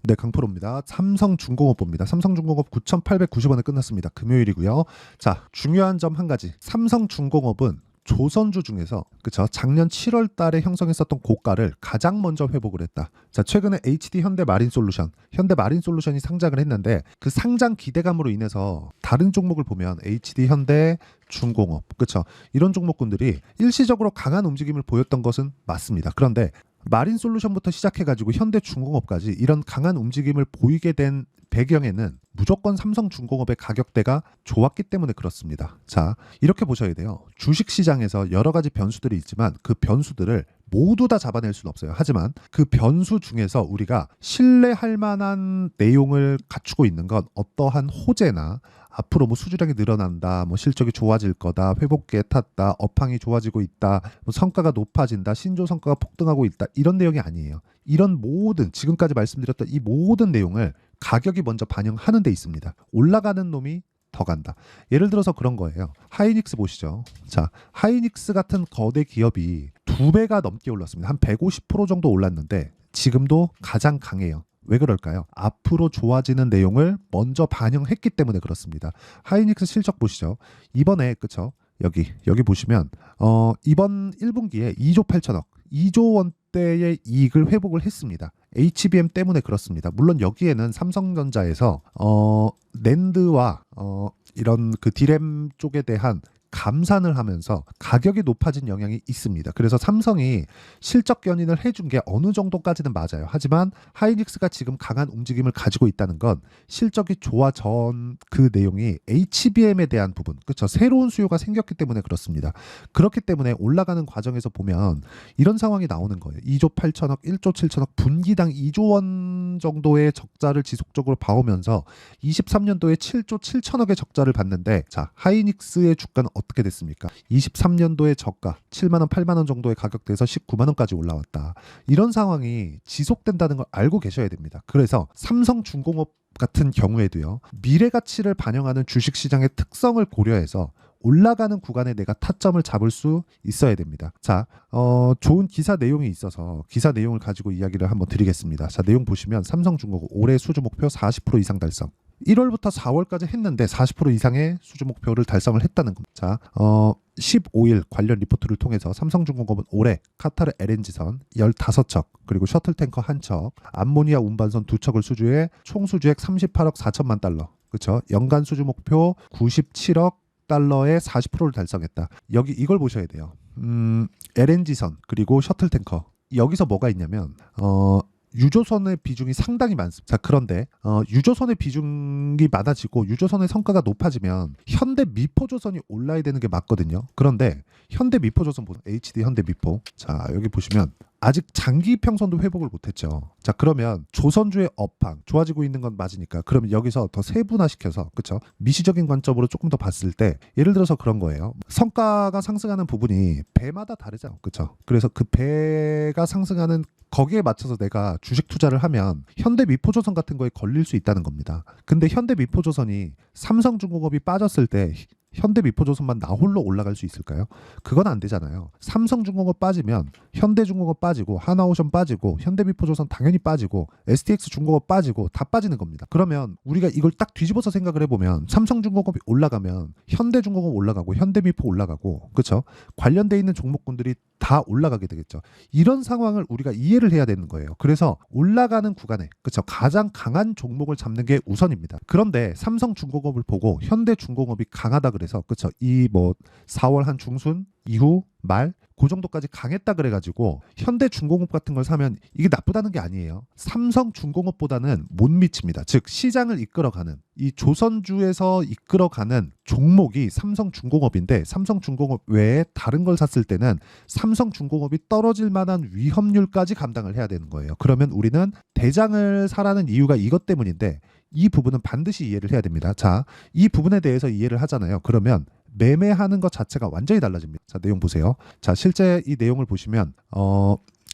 네, 강프로입니다. 삼성중공업 봅니다. 삼성중공업 9,890원에 끝났습니다. 금요일이고요. 자, 중요한 점 한 가지. 삼성중공업은 조선주 중에서 그쵸 작년 7월 달에 형성했었던 고가를 가장 먼저 회복을 했다. 자, 최근에 HD 현대마린솔루션이 상장을 했는데 그 상장 기대감으로 인해서 다른 종목을 보면 HD 현대중공업 그쵸 이런 종목군들이 일시적으로 강한 움직임을 보였던 것은 맞습니다. 그런데 마린솔루션부터 시작해가지고 현대중공업까지 이런 강한 움직임을 보이게 된 배경에는 무조건 삼성중공업의 가격대가 좋았기 때문에 그렇습니다. 자, 이렇게 보셔야 돼요. 주식시장에서 여러 가지 변수들이 있지만 그 변수들을 모두 다 잡아낼 수는 없어요. 하지만 그 변수 중에서 우리가 신뢰할 만한 내용을 갖추고 있는 건 어떠한 호재나 앞으로 뭐 수주량이 늘어난다, 뭐 실적이 좋아질 거다, 회복기에 탔다, 업황이 좋아지고 있다, 뭐 성과가 높아진다, 신조 성과가 폭등하고 있다 이런 내용이 아니에요. 이런 모든 지금까지 말씀드렸던 이 모든 내용을 가격이 먼저 반영하는 데 있습니다. 올라가는 놈이 더 간다. 예를 들어서 그런 거예요. 하이닉스 보시죠. 자, 하이닉스 같은 거대 기업이 2배가 넘게 올랐습니다. 한 150% 정도 올랐는데 지금도 가장 강해요. 왜 그럴까요? 앞으로 좋아지는 내용을 먼저 반영했기 때문에 그렇습니다. 하이닉스 실적 보시죠. 이번에 그쵸? 여기 보시면 이번 1분기에 2조 8천억 2조 원대의 이익을 회복을 했습니다. HBM 때문에 그렇습니다. 물론 여기에는 삼성전자에서 낸드와 이런 그 디램 쪽에 대한 감산을 하면서 가격이 높아진 영향이 있습니다. 그래서 삼성이 실적 견인을 해준 게 어느 정도까지는 맞아요. 하지만 하이닉스가 지금 강한 움직임을 가지고 있다는 건 실적이 좋아진 그 내용이 HBM에 대한 부분, 그렇죠? 새로운 수요가 생겼기 때문에 그렇습니다. 그렇기 때문에 올라가는 과정에서 보면 이런 상황이 나오는 거예요. 2조 8천억, 1조 7천억, 분기당 2조 원 정도의 적자를 지속적으로 봐오면서 23년도에 7조 7천억의 적자를 봤는데 자, 하이닉스의 주가는 어떻게 됐습니까? 23년도에 저가 7만 원, 8만 원 정도의 가격대에서 19만 원까지 올라왔다. 이런 상황이 지속된다는 걸 알고 계셔야 됩니다. 그래서 삼성중공업 같은 경우에도요. 미래 가치를 반영하는 주식시장의 특성을 고려해서 올라가는 구간에 내가 타점을 잡을 수 있어야 됩니다. 자, 좋은 기사 내용이 있어서 기사 내용을 가지고 이야기를 한번 드리겠습니다. 자, 내용 보시면 삼성중공업 올해 수주 목표 40% 이상 달성. 1월부터 4월까지 했는데 40% 이상의 수주 목표를 달성을 했다는 겁니다. 자, 15일 관련 리포트를 통해서 삼성중공업은 올해 카타르 LNG선 15척 그리고 셔틀탱커 1척, 암모니아 운반선 2척을 수주해 총 수주액 38억 4천만 달러. 그렇죠? 연간 수주 목표 97억 달러의 40%를 달성했다. 여기 이걸 보셔야 돼요. LNG선 그리고 셔틀탱커 여기서 뭐가 있냐면 유조선의 비중이 상당히 많습니다. 자, 그런데 유조선의 비중이 많아지고 유조선의 성과가 높아지면 현대 미포조선이 올라야 되는 게 맞거든요. 그런데 현대 미포조선 HD 현대 미포 자 여기 보시면 아직 장기 평선도 회복을 못했죠. 자, 그러면 조선주의 업황 좋아지고 있는 건 맞으니까 그러면 여기서 더 세분화시켜서 그쵸 미시적인 관점으로 조금 더 봤을 때 예를 들어서 그런 거예요. 성과가 상승하는 부분이 배마다 다르죠. 그쵸 그래서 그 배가 상승하는 거기에 맞춰서 내가 주식 투자를 하면 현대미포조선 같은 거에 걸릴 수 있다는 겁니다. 근데 현대미포조선이 삼성중공업이 빠졌을 때 현대미포조선만 나 홀로 올라갈 수 있을까요? 그건 안 되잖아요. 삼성중공업 빠지면 현대중공업 빠지고 하나오션 빠지고 현대미포조선 당연히 빠지고 STX중공업 빠지고 다 빠지는 겁니다. 그러면 우리가 이걸 딱 뒤집어서 생각을 해보면 삼성중공업이 올라가면 현대중공업 올라가고 현대미포 올라가고 그렇죠? 관련돼 있는 종목군들이 다 올라가게 되겠죠. 이런 상황을 우리가 이해를 해야 되는 거예요. 그래서 올라가는 구간에 그렇죠? 가장 강한 종목을 잡는 게 우선입니다. 그런데 삼성중공업을 보고 현대중공업이 강하다 그래서 그렇죠? 이 뭐 4월 한 중순 이후 말 그 정도까지 강했다 그래가지고 현대중공업 같은 걸 사면 이게 나쁘다는 게 아니에요. 삼성중공업보다는 못 미칩니다. 즉 시장을 이끌어가는 이 조선주에서 이끌어가는 종목이 삼성중공업인데 삼성중공업 외에 다른 걸 샀을 때는 삼성중공업이 떨어질 만한 위험률까지 감당을 해야 되는 거예요. 그러면 우리는 대장을 사라는 이유가 이것 때문인데 이 부분은 반드시 이해를 해야 됩니다. 자, 이 부분에 대해서 이해를 하잖아요. 그러면 매매하는 것 자체가 완전히 달라집니다. 자, 내용 보세요. 자, 실제 이 내용을 보시면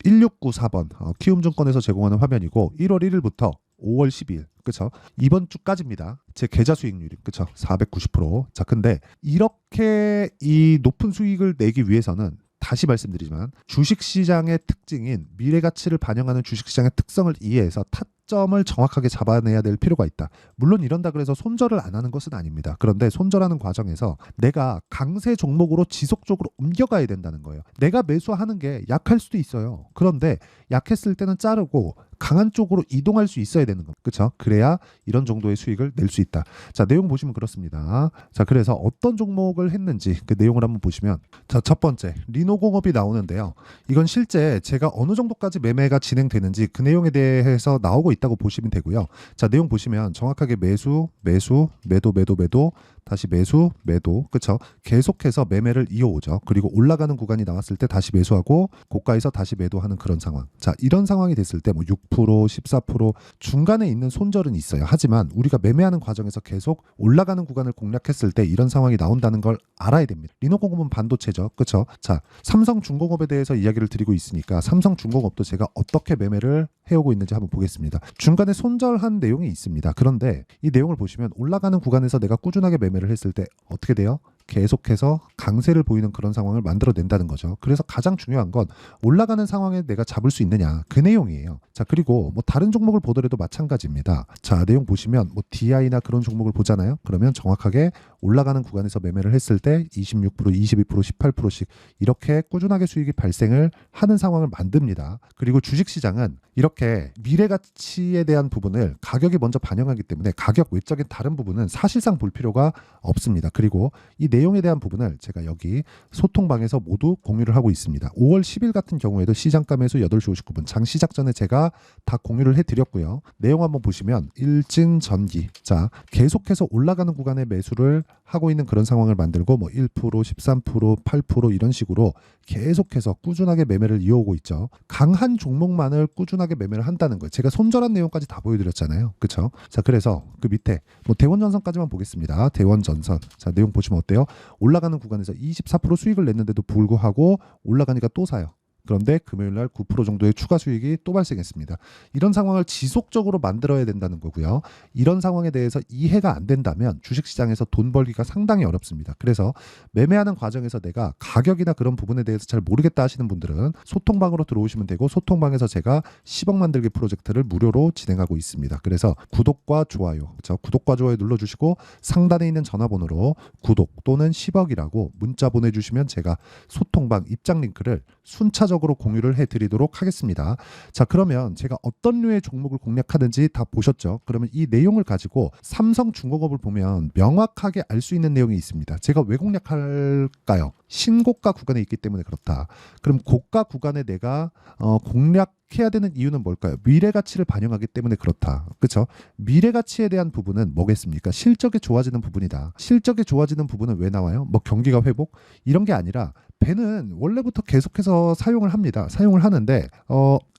1694번 키움증권에서 제공하는 화면이고 1월 1일부터 5월 12일 그쵸? 이번 주까지입니다. 제 계좌 수익률이 그쵸? 490%. 자, 근데 이렇게 이 높은 수익을 내기 위해서는 다시 말씀드리지만 주식시장의 특징인 미래가치를 반영하는 주식시장의 특성을 이해해서 타점을 정확하게 잡아내야 될 필요가 있다. 물론 이런다 그래서 손절을 안 하는 것은 아닙니다. 그런데 손절하는 과정에서 내가 강세 종목으로 지속적으로 옮겨가야 된다는 거예요. 내가 매수하는 게 약할 수도 있어요. 그런데 약했을 때는 자르고 강한 쪽으로 이동할 수 있어야 되는 거. 그렇죠? 그래야 이런 정도의 수익을 낼 수 있다. 자, 내용 보시면 그렇습니다. 자, 그래서 어떤 종목을 했는지 그 내용을 한번 보시면, 자, 첫 번째 리노공업이 나오는데요. 이건 실제 제가 어느 정도까지 매매가 진행되는지 그 내용에 대해서 나오고 있다고 보시면 되고요. 자, 내용 보시면 정확하게 매수, 매수, 매도, 매도, 매도, 다시 매수, 매도, 그렇죠? 계속해서 매매를 이어오죠. 그리고 올라가는 구간이 나왔을 때 다시 매수하고 고가에서 다시 매도하는 그런 상황. 자, 이런 상황이 됐을 때 뭐 6%, 14% 중간에 있는 손절은 있어요. 하지만 우리가 매매하는 과정에서 계속 올라가는 구간을 공략했을 때 이런 상황이 나온다는 걸 알아야 됩니다. 리노공업은 반도체죠. 그렇죠? 자, 삼성중공업에 대해서 이야기를 드리고 있으니까 삼성중공업도 제가 어떻게 매매를 해오고 있는지 한번 보겠습니다. 중간에 손절한 내용이 있습니다. 그런데 이 내용을 보시면 올라가는 구간에서 내가 꾸준하게 매매를 했을 때 어떻게 돼요? 계속해서 강세를 보이는 그런 상황을 만들어낸다는 거죠. 그래서 가장 중요한 건 올라가는 상황에 내가 잡을 수 있느냐, 그 내용이에요. 자, 그리고 뭐 다른 종목을 보더라도 마찬가지입니다. 자, 내용 보시면 뭐 DI나 그런 종목을 보잖아요. 그러면 정확하게 올라가는 구간에서 매매를 했을 때 26%, 22%, 18%씩 이렇게 꾸준하게 수익이 발생을 하는 상황을 만듭니다. 그리고 주식시장은 이렇게 미래가치에 대한 부분을 가격이 먼저 반영하기 때문에 가격 외적인 다른 부분은 사실상 볼 필요가 없습니다. 그리고 이 내용에 대한 부분을 제가 여기 소통방에서 모두 공유를 하고 있습니다. 5월 10일 같은 경우에도 시장가 매수 8시 59분 장 시작 전에 제가 다 공유를 해드렸고요. 내용 한번 보시면 일진전기, 자, 계속해서 올라가는 구간의 매수를 하고 있는 그런 상황을 만들고 뭐 1%, 13%, 8% 이런 식으로 계속해서 꾸준하게 매매를 이어오고 있죠. 강한 종목만을 꾸준하게 매매를 한다는 거예요. 제가 손절한 내용까지 다 보여드렸잖아요. 그렇죠? 자, 그래서 그 밑에 뭐 대원전선까지만 보겠습니다. 대원전선. 자, 내용 보시면 어때요? 올라가는 구간에서 24% 수익을 냈는데도 불구하고 올라가니까 또 사요. 그런데 금요일 날 9% 정도의 추가 수익이 또 발생했습니다. 이런 상황을 지속적으로 만들어야 된다는 거고요. 이런 상황에 대해서 이해가 안 된다면 주식시장에서 돈 벌기가 상당히 어렵습니다. 그래서 매매하는 과정에서 내가 가격이나 그런 부분에 대해서 잘 모르겠다 하시는 분들은 소통방으로 들어오시면 되고 소통방에서 제가 10억 만들기 프로젝트를 무료로 진행하고 있습니다. 그래서 구독과 좋아요, 그렇죠? 구독과 좋아요 눌러주시고 상단에 있는 전화번호로 구독 또는 10억이라고 문자 보내주시면 제가 소통방 입장 링크를 순차적으로 공유를 해드리도록 하겠습니다. 자, 그러면 제가 어떤 류의 종목을 공략하는지 다 보셨죠? 그러면 이 내용을 가지고 삼성중공업을 보면 명확하게 알 수 있는 내용이 있습니다. 제가 왜 공략할까요? 신고가 구간에 있기 때문에 그렇다. 그럼 고가 구간에 내가 공략해야 되는 이유는 뭘까요? 미래 가치를 반영하기 때문에 그렇다. 그렇죠? 미래 가치에 대한 부분은 뭐겠습니까? 실적이 좋아지는 부분이다. 실적이 좋아지는 부분은 왜 나와요? 뭐 경기가 회복? 이런 게 아니라 배는 원래부터 계속해서 사용을 합니다. 사용을 하는데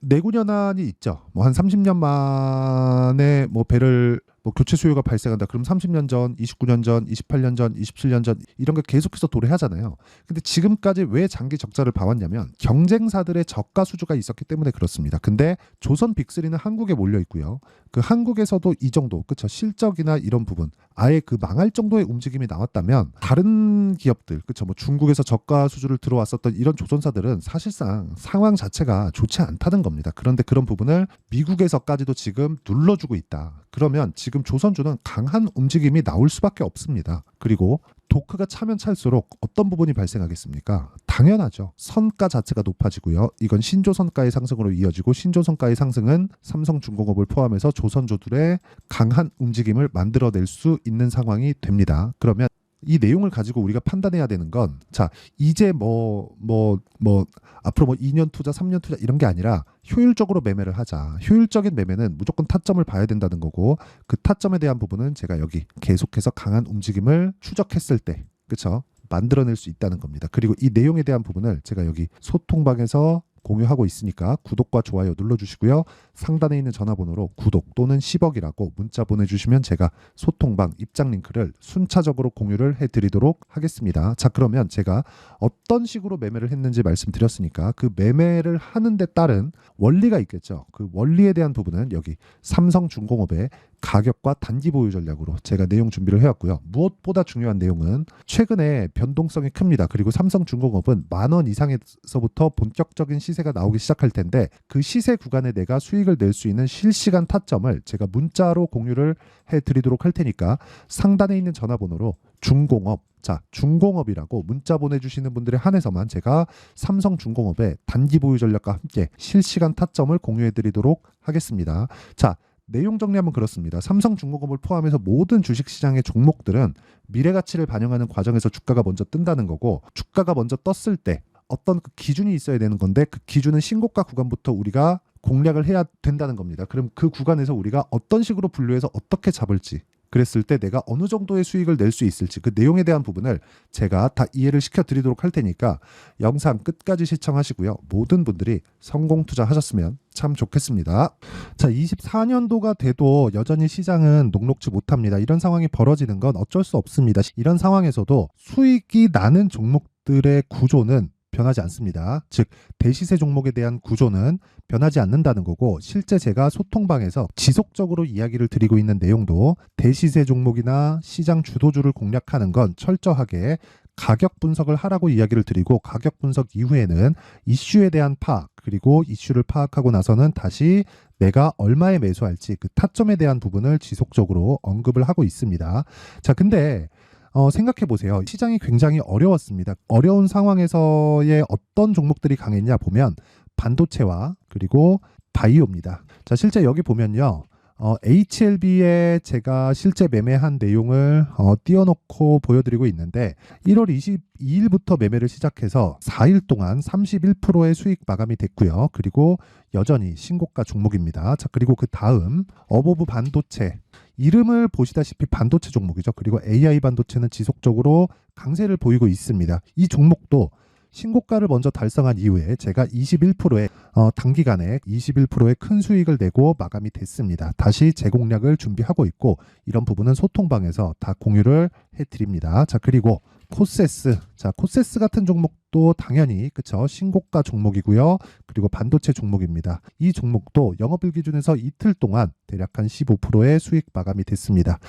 내구 연한이 있죠. 뭐 한 30년 만에 뭐 배를 뭐 교체 수요가 발생한다. 그럼 30년 전, 29년 전, 28년 전, 27년 전 이런 거 계속해서 도래하잖아요. 근데 지금까지 왜 장기 적자를 봐왔냐면 경쟁사들의 저가 수주가 있었기 때문에 그렇습니다. 근데 조선 빅3는 한국에 몰려 있고요. 그 한국에서도 이 정도, 그쵸? 실적이나 이런 부분 아예 그 망할 정도의 움직임이 나왔다면 다른 기업들, 그쵸? 뭐 중국에서 저가 수주를 들어왔었던 이런 조선사들은 사실상 상황 자체가 좋지 않다는 겁니다. 그런데 그런 부분을 미국에서까지도 지금 눌러주고 있다. 그러면 지금 조선주는 강한 움직임이 나올 수밖에 없습니다. 그리고 도크가 차면 찰수록 어떤 부분이 발생하겠습니까? 당연하죠. 선가 자체가 높아지고요. 이건 신조선가의 상승으로 이어지고 신조선가의 상승은 삼성중공업을 포함해서 조선주들의 강한 움직임을 만들어낼 수 있는 상황이 됩니다. 그러면 이 내용을 가지고 우리가 판단해야 되는 건, 자, 이제 앞으로 뭐 2년 투자, 3년 투자 이런 게 아니라 효율적으로 매매를 하자. 효율적인 매매는 무조건 타점을 봐야 된다는 거고, 그 타점에 대한 부분은 제가 여기 계속해서 강한 움직임을 추적했을 때, 그렇죠? 만들어낼 수 있다는 겁니다. 그리고 이 내용에 대한 부분을 제가 여기 소통방에서 공유하고 있으니까 구독과 좋아요 눌러주시고요. 상단에 있는 전화번호로 구독 또는 10억이라고 문자 보내주시면 제가 소통방 입장 링크를 순차적으로 공유를 해드리도록 하겠습니다. 자, 그러면 제가 어떤 식으로 매매를 했는지 말씀드렸으니까 그 매매를 하는 데 따른 원리가 있겠죠. 그 원리에 대한 부분은 여기 삼성중공업의 가격과 단기 보유 전략으로 제가 내용 준비를 해왔고요. 무엇보다 중요한 내용은 최근에 변동성이 큽니다. 그리고 삼성중공업은 10,000원 이상에서부터 본격적인 시세가 나오기 시작할 텐데 그 시세 구간에 내가 수익을 낼 수 있는 실시간 타점을 제가 문자로 공유를 해드리도록 할 테니까 상단에 있는 전화번호로 중공업, 자 중공업이라고 문자 보내주시는 분들에 한해서만 제가 삼성중공업의 단기 보유 전략과 함께 실시간 타점을 공유해드리도록 하겠습니다. 자, 내용 정리하면 그렇습니다. 삼성중공업을 포함해서 모든 주식시장의 종목들은 미래가치를 반영하는 과정에서 주가가 먼저 뜬다는 거고, 주가가 먼저 떴을 때 어떤 그 기준이 있어야 되는 건데 그 기준은 신고가 구간부터 우리가 공략을 해야 된다는 겁니다. 그럼 그 구간에서 우리가 어떤 식으로 분류해서 어떻게 잡을지, 그랬을 때 내가 어느 정도의 수익을 낼 수 있을지 그 내용에 대한 부분을 제가 다 이해를 시켜드리도록 할 테니까 영상 끝까지 시청하시고요. 모든 분들이 성공 투자하셨으면 참 좋겠습니다. 자, 24년도가 돼도 여전히 시장은 녹록지 못합니다. 이런 상황이 벌어지는 건 어쩔 수 없습니다. 이런 상황에서도 수익이 나는 종목들의 구조는 변하지 않습니다. 즉 대시세 종목에 대한 구조는 변하지 않는다는 거고, 실제 제가 소통방에서 지속적으로 이야기를 드리고 있는 내용도 대시세 종목이나 시장 주도주를 공략하는 건 철저하게 가격 분석을 하라고 이야기를 드리고, 가격 분석 이후에는 이슈에 대한 파악, 그리고 이슈를 파악하고 나서는 다시 내가 얼마에 매수할지 그 타점에 대한 부분을 지속적으로 언급을 하고 있습니다. 자, 근데 생각해 보세요. 시장이 굉장히 어려웠습니다. 어려운 상황에서의 어떤 종목들이 강했냐 보면 반도체와 그리고 바이오입니다. 자, 실제 여기 보면요. HLB에 제가 실제 매매한 내용을 띄워놓고 보여드리고 있는데 1월 22일부터 매매를 시작해서 4일 동안 31%의 수익 마감이 됐고요. 그리고 여전히 신고가 종목입니다. 자, 그리고 그 다음 어보브 반도체, 이름을 보시다시피 반도체 종목이죠. 그리고 AI 반도체는 지속적으로 강세를 보이고 있습니다. 이 종목도 신고가를 먼저 달성한 이후에 제가 21%의 단기간에 21%의 큰 수익을 내고 마감이 됐습니다. 다시 재공략을 준비하고 있고, 이런 부분은 소통방에서 다 공유를 해드립니다. 자, 그리고 코세스, 자 코세스 같은 종목도 당연히 그쵸, 신고가 종목이고요. 그리고 반도체 종목입니다. 이 종목도 영업일 기준에서 이틀 동안 대략 한 15%의 수익 마감이 됐습니다.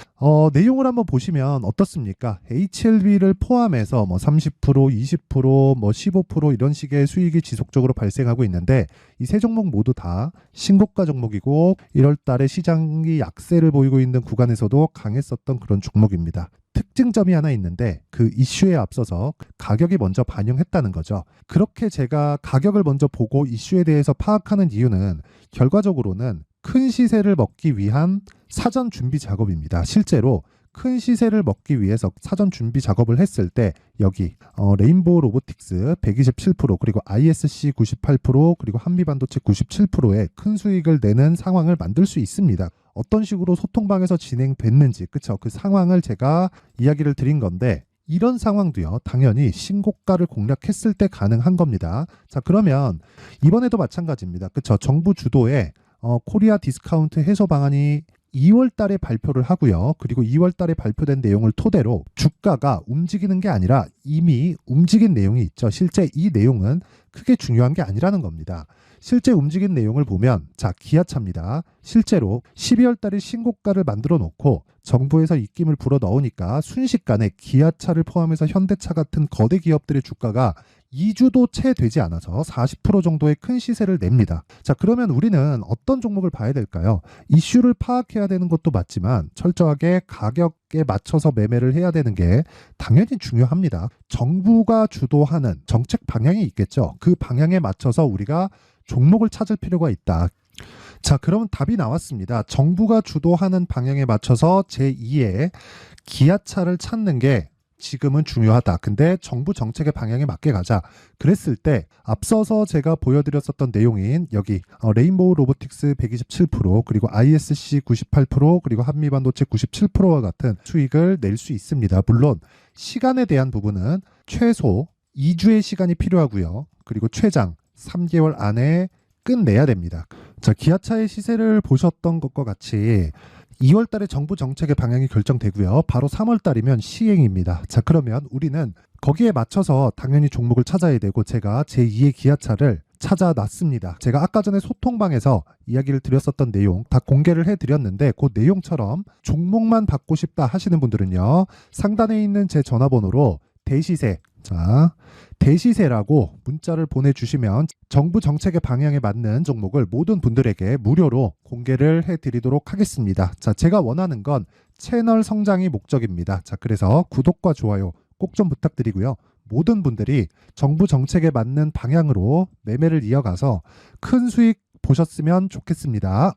내용을 한번 보시면 어떻습니까? HLB를 포함해서 뭐 30%, 20%, 뭐 15% 이런 식의 수익이 지속적으로 발생하고 있는데, 이 세 종목 모두 다 신고가 종목이고 1월 달에 시장이 약세를 보이고 있는 구간에서도 강했었던 그런 종목입니다. 특징점이 하나 있는데 그 이슈에 앞서서 가격이 먼저 반영했다는 거죠. 그렇게 제가 가격을 먼저 보고 이슈에 대해서 파악하는 이유는 결과적으로는 큰 시세를 먹기 위한 사전 준비 작업입니다. 실제로 큰 시세를 먹기 위해서 사전 준비 작업을 했을 때 여기 레인보우 로보틱스 127%, 그리고 ISC 98%, 그리고 한미반도체 97%의 큰 수익을 내는 상황을 만들 수 있습니다. 어떤 식으로 소통방에서 진행됐는지, 그쵸? 그 상황을 제가 이야기를 드린 건데, 이런 상황도요, 당연히 신고가를 공략했을 때 가능한 겁니다. 자, 그러면 이번에도 마찬가지입니다. 그쵸? 정부 주도의 코리아 디스카운트 해소 방안이 2월 달에 발표를 하고요. 그리고 2월 달에 발표된 내용을 토대로 주가가 움직이는 게 아니라 이미 움직인 내용이 있죠. 실제 이 내용은 크게 중요한 게 아니라는 겁니다. 실제 움직인 내용을 보면, 자, 기아차입니다. 실제로 12월 달에 신고가를 만들어 놓고 정부에서 입김을 불어 넣으니까 순식간에 기아차를 포함해서 현대차 같은 거대 기업들의 주가가 2주도 채 되지 않아서 40% 정도의 큰 시세를 냅니다. 자, 그러면 우리는 어떤 종목을 봐야 될까요? 이슈를 파악해야 되는 것도 맞지만 철저하게 가격에 맞춰서 매매를 해야 되는 게 당연히 중요합니다. 정부가 주도하는 정책 방향이 있겠죠. 그 방향에 맞춰서 우리가 종목을 찾을 필요가 있다. 자, 그럼 답이 나왔습니다. 정부가 주도하는 방향에 맞춰서 제2의 기아차를 찾는 게 지금은 중요하다. 근데 정부 정책의 방향에 맞게 가자. 그랬을 때 앞서서 제가 보여드렸었던 내용인 여기 레인보우 로보틱스 127%, 그리고 ISC 98%, 그리고 한미반도체 97%와 같은 수익을 낼 수 있습니다. 물론 시간에 대한 부분은 최소 2주의 시간이 필요하고요. 그리고 최장 3개월 안에 끝내야 됩니다. 자, 기아차의 시세를 보셨던 것과 같이 2월 달에 정부 정책의 방향이 결정되고요. 바로 3월 달이면 시행입니다. 자, 그러면 우리는 거기에 맞춰서 당연히 종목을 찾아야 되고, 제가 제2의 기아차를 찾아놨습니다. 제가 아까 전에 소통방에서 이야기를 드렸었던 내용 다 공개를 해드렸는데 그 내용처럼 종목만 받고 싶다 하시는 분들은요. 상단에 있는 제 전화번호로 대시세, 자, 대시세라고 문자를 보내주시면 정부 정책의 방향에 맞는 종목을 모든 분들에게 무료로 공개를 해드리도록 하겠습니다. 자, 제가 원하는 건 채널 성장이 목적입니다. 자, 그래서 구독과 좋아요 꼭 좀 부탁드리고요. 모든 분들이 정부 정책에 맞는 방향으로 매매를 이어가서 큰 수익 보셨으면 좋겠습니다.